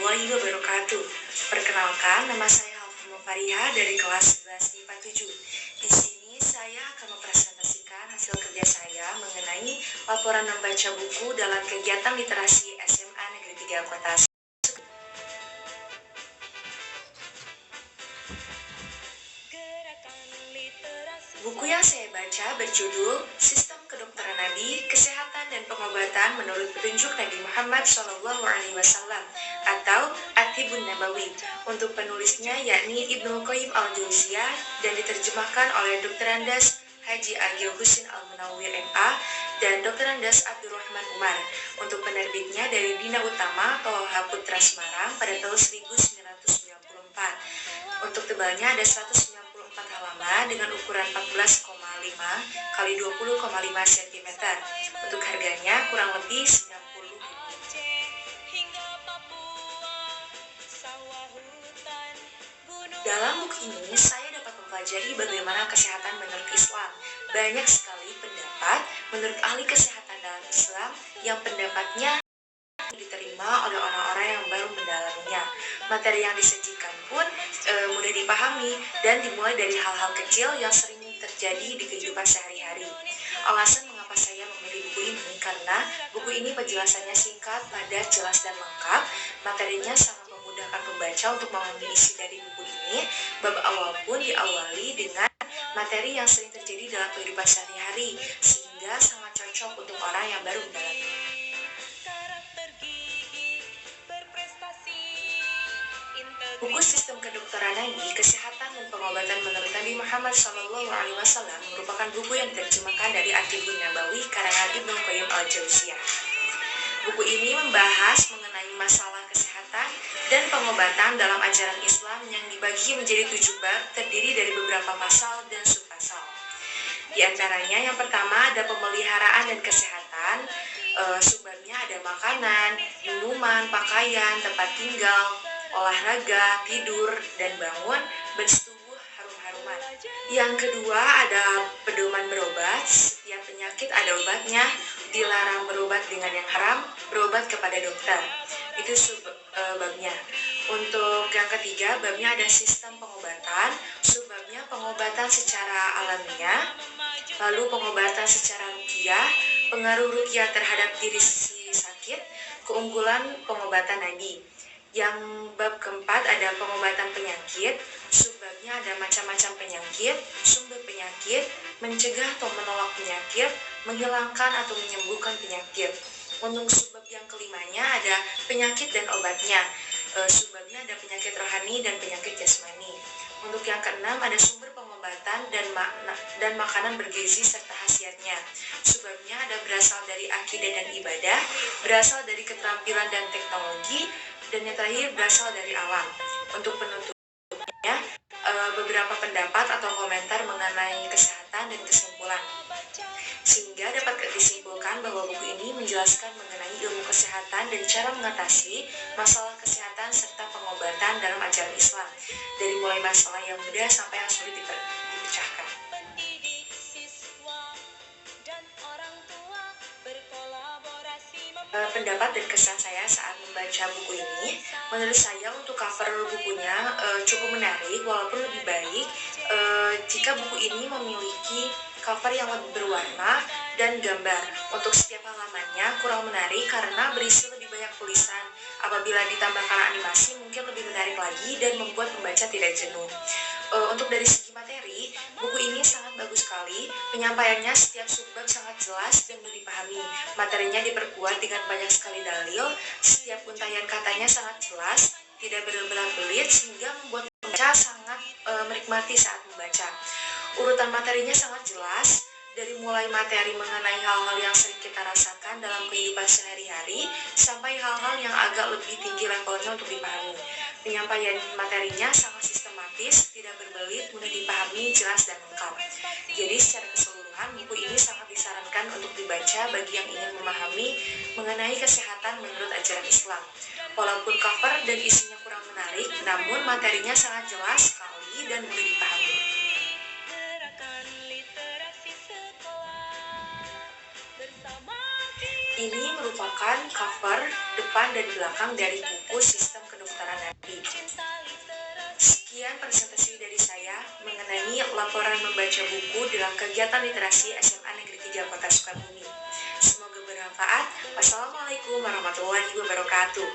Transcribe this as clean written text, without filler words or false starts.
warahmatullahi wabarakatuh. Perkenalkan, nama saya Alfama Fariha dari kelas 11 IPA 7. Di sini saya akan mempresentasikan hasil kerja saya mengenai laporan membaca buku dalam kegiatan literasi SMA Negeri 3 Kota. Buku yang saya baca berjudul Sistem Kedokteran Nabi, Kesehatan dan Pengobatan Menurut Petunjuk Nabi Muhammad SAW atau At-Tibbun Nabawi. Untuk penulisnya yakni Ibnu Qayyim Al-Jauziyah dan diterjemahkan oleh Dr. Andas Haji Agil Husin Al-Munawwir MA dan Dr. Andas Abdurrahman Umar. Untuk penerbitnya dari Dina Utama Toha Putra Semarang pada tahun 1994. Untuk tebalnya ada 194 halaman dengan ukuran 14,5 kali 20,5 cm. Untuk harganya kurang lebih 90.000. Dalam buku ini saya dapat mempelajari bagaimana kesehatan menurut Islam. Banyak sekali pendapat menurut ahli kesehatan dalam Islam yang pendapatnya diterima oleh orang-orang yang baru mendalaminya. Materi yang disajikan pun mudah dipahami dan dimulai dari hal-hal kecil yang sering terjadi di kehidupan sehari-hari. Alasan mengapa saya memilih buku ini karena buku ini penjelasannya singkat, padat, jelas dan lengkap. Materinya sangat memudahkan pembaca untuk memahami isi dari buku ini. Bab awal pun diawali dengan materi yang sering terjadi dalam kehidupan sehari-hari sehingga sangat cocok untuk orang yang baru mendalami. Buku Sistem Kedokteran Nabi, Kesehatan dan Pengobatan Menurut Nabi Muhammad SAW merupakan buku yang diterjemahkan dari At-Tibbun Nabawi karangan Ibnu Qayyim Al-Jauziyah. Buku ini membahas mengenai masalah kesehatan dan pengobatan dalam ajaran Islam yang dibagi menjadi 7 bab terdiri dari beberapa pasal dan subpasal. Di antaranya yang pertama ada pemeliharaan dan kesehatan, subbabnya ada makanan, minuman, pakaian, tempat tinggal, olahraga, tidur, dan bangun, bersetubuh harum-haruman. Yang kedua ada pedoman berobat, setiap penyakit ada obatnya, dilarang berobat dengan yang haram, berobat kepada dokter. Itu subbabnya. Untuk yang ketiga, babnya ada sistem pengobatan, subbabnya pengobatan secara alamiah, lalu pengobatan secara ruqyah, pengaruh ruqyah terhadap diri si sakit, keunggulan pengobatan Nabi. Yang bab keempat ada pengobatan penyakit, subbabnya ada macam-macam penyakit, sumber penyakit, mencegah atau menolak penyakit, menghilangkan atau menyembuhkan penyakit. Untuk subbab yang kelimanya ada penyakit dan obatnya, subbabnya ada penyakit rohani dan penyakit jasmani. Untuk yang keenam ada sumber pengobatan dan makanan bergizi serta khasiatnya. Subbabnya ada berasal dari akidah dan ibadah, berasal dari keterampilan dan teknologi, dan yang terakhir berasal dari alam. Untuk penutupnya, beberapa pendapat atau komentar mengenai kesehatan dan kesimpulan. Sehingga dapat disimpulkan bahwa buku ini menjelaskan mengenai ilmu kesehatan dan cara mengatasi masalah kesehatan serta pengobatan dalam ajaran Islam, dari mulai masalah yang mudah sampai yang sulit dipecahkan. Pendapat dan kesan saya saat membaca buku ini, menurut saya untuk cover bukunya cukup menarik, walaupun lebih baik jika buku ini memiliki cover yang lebih berwarna dan gambar. Untuk setiap halamannya kurang menarik karena berisi lebih banyak tulisan. Apabila ditambahkan animasi mungkin lebih menarik lagi dan membuat pembaca tidak jenuh. Untuk dari segi materi, buku ini sangat bagus sekali. Penyampaiannya setiap subbab sangat jelas dan mudah dipahami. Materinya diperkuat dengan banyak sekali dalil. Setiap untayan katanya sangat jelas, tidak berbelit-belit sehingga membuat pembaca sangat menikmati saat membaca. Urutan materinya sangat jelas, dari mulai materi mengenai hal-hal yang sering kita rasakan dalam kehidupan sehari-hari sampai hal-hal yang agak lebih tinggi levelnya untuk dipahami. Penyampaian materinya sangat sistematis, tidak berbelit, mudah dipahami, jelas dan lengkap. Jadi secara keseluruhan buku ini sangat disarankan untuk dibaca bagi yang ingin memahami mengenai kesehatan menurut ajaran Islam. Walaupun cover dan isinya kurang menarik, namun materinya sangat jelas sekali dan mudah dipahami. ini merupakan cover depan dan belakang dari buku Sistem Kedokteran Nabi. Sekian presentasi dari saya mengenai laporan membaca buku dalam kegiatan literasi SMA Negeri 3 Kota Sukabumi. Semoga bermanfaat. Wassalamualaikum warahmatullahi wabarakatuh.